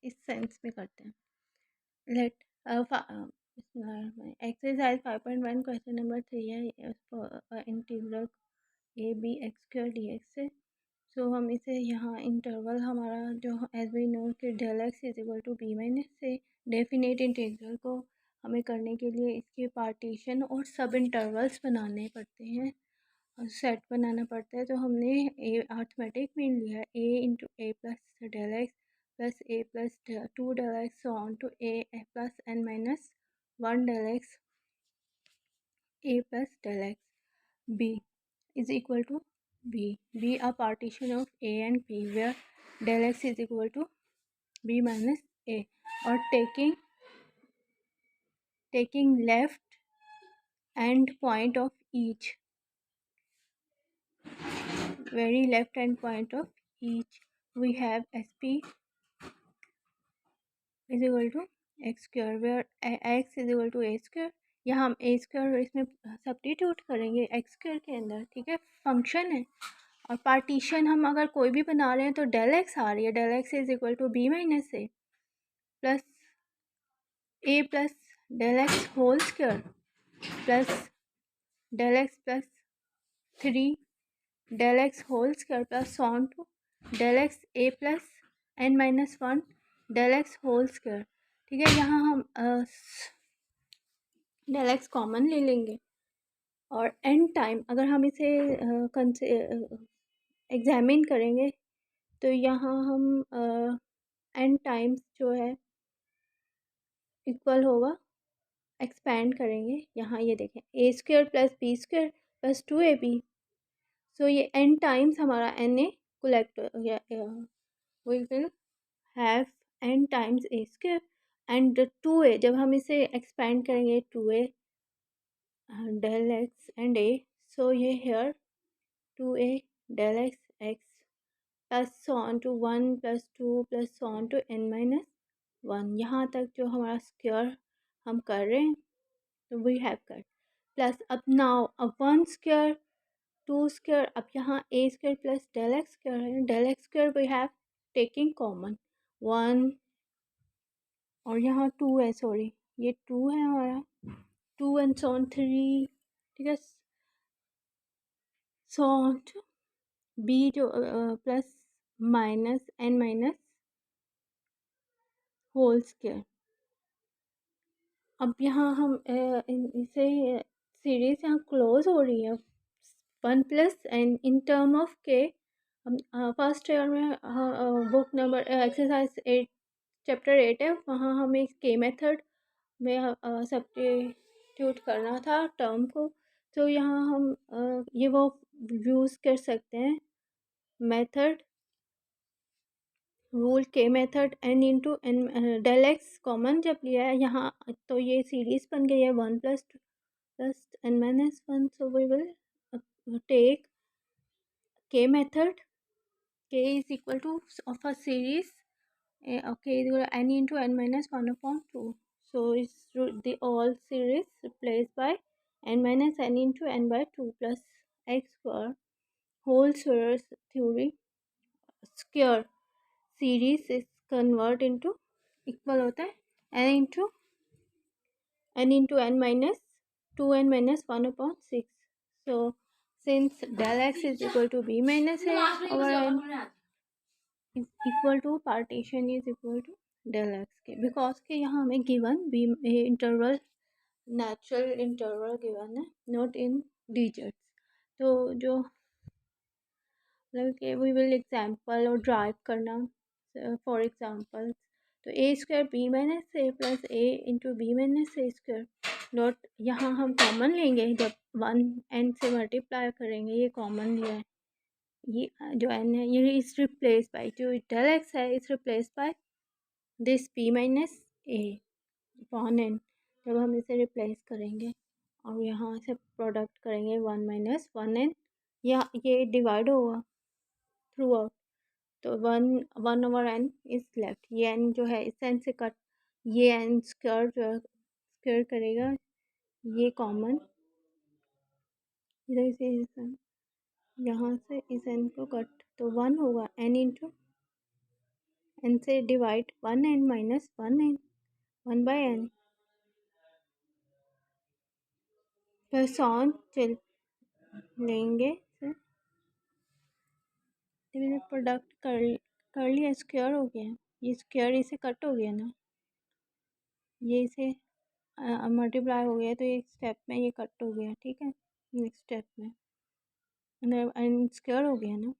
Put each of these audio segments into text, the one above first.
इस सेंस में करते हैं। लेट एक्सरसाइज 5.1 क्वेश्चन नंबर 3 है, integral A B X square D X है। सो हम इसे यहाँ इंटरवल हमारा जो एज वी नो कि del X is equal to B minus से डेफिनेट इंटीग्रल को हमें करने के लिए इसके पार्टीशन और सब इंटरवल्स बनाने पड़ते हैं, सेट बनाना पड़ता है। तो हमने ए अर्थमेटिक में लिया A into A plus del X plus A plus 2 del X on two A plus N minus 1 del X A plus del X B is equal to b. Be a partition of a and b where del x is equal to b minus a, or taking left end point of each, very left end point of each, we have sp is equal to x square where x is equal to a square. यहाँ हम a square इसमें substitute करेंगे x square के अंदर, ठीक है, function है। और पार्टीशन हम अगर कोई भी बना रहे हैं तो डेल एक्स आ रही है, del X is equal to B minus A plus A plus del X whole square plus del X plus 3 del X whole square plus on to del X A plus N minus 1 del X whole square, ठीक है। यहाँ हम del x common ले लेंगे और N time अगर हम इसे एग्जामिन करेंगे तो यहाँ हम एन टाइम्स जो है इक्वल होगा, एक्सपैंड करेंगे। यहाँ ये देखें A square plus B square plus 2ab, so ये एन टाइम्स हमारा N A collect, we will have N times A square and 2a, जब हम इसे एक्सपैंड करेंगे 2a del X and A, so ये here 2a del X X plus on two 1 plus 2 plus on two n minus 1, यहाँ तक जो हमारा square हम कर रहे हैं तो वी हैव कट प्लस अब नाउ अब 1 स्क्वायर 2 स्क्वायर, अब यहाँ a square plus del X square है, del X square we have taking common 1 और यहाँ 2 है, सॉरी ये 2 है हमारा 2 एंड सो ऑन 3, ठीक है, सो ऑन टू b जो plus minus n minus whole square. अब यहाँ हम इसे सीरीज यहाँ क्लोज हो रही है 1 plus N in term of K. हम फर्स्ट ईयर में बुक नंबर एक्सरसाइज 8 चैप्टर 8 है, वहाँ हमें के मेथड में सब्स्टिट्यूट करना था टर्म को। तो यहाँ हम ये वो यूज़ कर सकते हैं मेथड, रूल के method n into n del x common जब लिया है यहाँ तो ये सीरीज बन गई है 1 plus n minus 1, so we will take k method, k is equal to of a series okay is equal to n into n minus 1 upon 2, so it's the all series replaced by n minus n into n by 2 plus x square whole square theory square series is convert into equal होता है n into n minus 2n minus 1 upon 6. So since del x is equal to b minus a over n is equal to partition is equal to del x के, because के यहाँ हमें given b interval natural interval given है, not in digits। तो जो मतलब कि we will example और ड्राइव करना फॉर एग्जाम्पल, तो A square B minus A plus A into B minus A square not, यहाँ हम कॉमन लेंगे जब 1 n से मल्टीप्लाई करेंगे, ये कॉमन लिया है, ये जो n है ये इज रिप्लेस बाय जो डेल एक्स है is replace by this b minus A upon n, जब हम इसे रिप्लेस करेंगे और यहाँ से प्रोडक्ट करेंगे 1 माइनस 1n, या ये डिवाइड होगा थ्रू आउट, तो 1 ओवर n इज लेफ्ट, ये n जो है इस n से कट, ये n स्क्वायर जो है स्क्वायर करेगा, ये कॉमन इधर से इस n, यहाँ से इस n को कट, तो 1 होगा n इंटू n से divide 1n minus 1n 1/n plus on चल लेंगे सर। मैंने प्रोडक्ट कर लिया, स्क्वायर हो गया, ये स्क्वायर इसे कट हो गया ना, ये इसे मल्टीप्लाई हो गया, तो एक स्टेप में ये कट हो गया, ठीक है। नेक्स्ट स्टेप में स्क्वायर हो गया ना।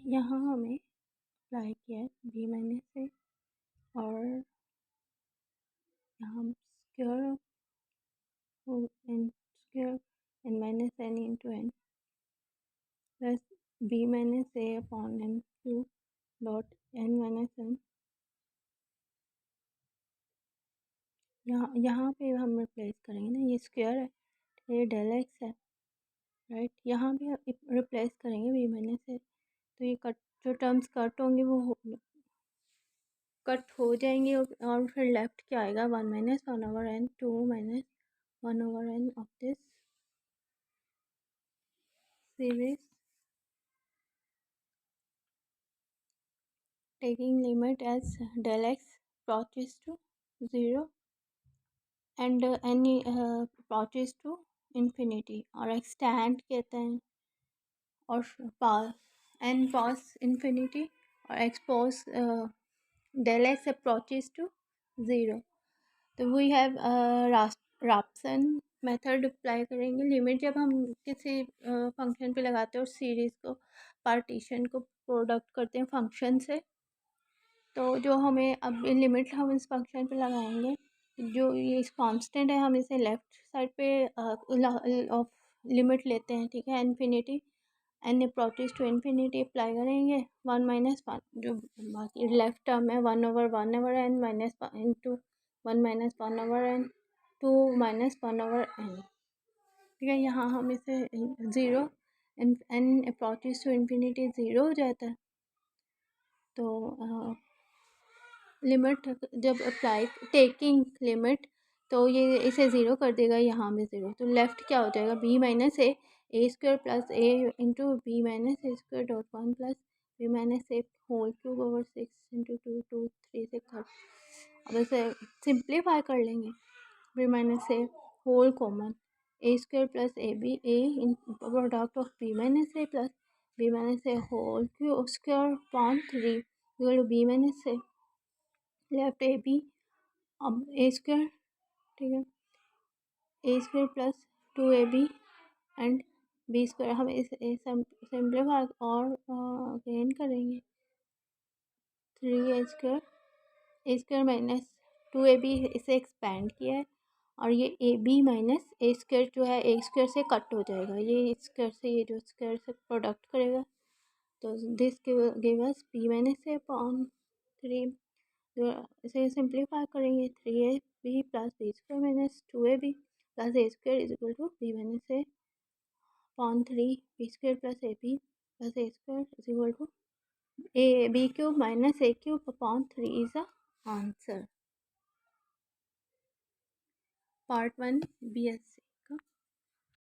यहाँ हमें अप्लाई किया है बी माइनस से, और यहाँ square N square N minus N into N plus B minus ए upon N cube dot N minus N. यहाँ पे हम रिप्लेस करेंगे ना, ये स्क्वायर है, ये डेल एक्स है, राइट। यहाँ भी रिप्लेस करेंगे बी माइनस से, तो ये कट, जो टर्म्स कट होंगे वो कट हो जाएंगे, और फिर लेफ्ट क्या आएगा, 1 minus 1/n 2 minus 1/n of this series taking limit as del x approaches to 0 and n approaches to infinity, और extant कहते हैं, और n pos infinity, और expose del x approaches to 0। तो वी हैव राप्सन मेथड अप्लाई करेंगे। Limit जब हम किसी फंक्शन पे लगाते हैं और सीरीज़ को, पार्टीशन को प्रोडक्ट करते हैं फंक्शन से, तो जो हमें अब लिमिट हम इस फंक्शन पे लगाएंगे, जो ये कांस्टेंट है, हम इसे लेफ़्ट साइड पे ऑफ लिमिट लेते हैं, ठीक है, infinity, n approaches to infinity apply करेंगे, 1 माइनस 1 जो बाकी लेफ्ट टर्म है 1/1/n minus into 1 minus 1/n 2 minus 1/n, ठीक है। यहाँ हम इसे 0 एन अप्रोचेस टू इन्फिनिटी 0 हो जाता है, तो लिमिट जब अप्लाई टेकिंग लिमिट, तो ये इसे ज़ीरो कर देगा, यहाँ में ज़ीरो, तो लेफ़्ट क्या हो जाएगा, B minus A square plus A into B minus A square dot 1 plus B minus A whole cube over 6 into 2 2 3 से कट। अब इसे सिंप्लीफाई कर लेंगे, B minus A whole common, A square plus A B A in product of B minus A plus B minus A whole cube square upon 3 equal to B minus A left A B, अब A square, ठीक है, A square plus 2ab and B square, हम इसे simplify और again करेंगे, 3a square minus 2ab, इसे expand किया है, और ये a b minus A square जो है ए स्क्वायर से कट हो जाएगा, ये स्क्वायर से, ये जो स्क्वायर से प्रोडक्ट करेगा, तो this give us b minus A upon 3, इसे सिंप्लीफाई करेंगे, 3ab plus B square minus 2ab plus a square is equal to B minus A upon 3 b square plus A b plus a square is equal to a b cube minus a cube upon 3 is the answer. Part 1 BSc।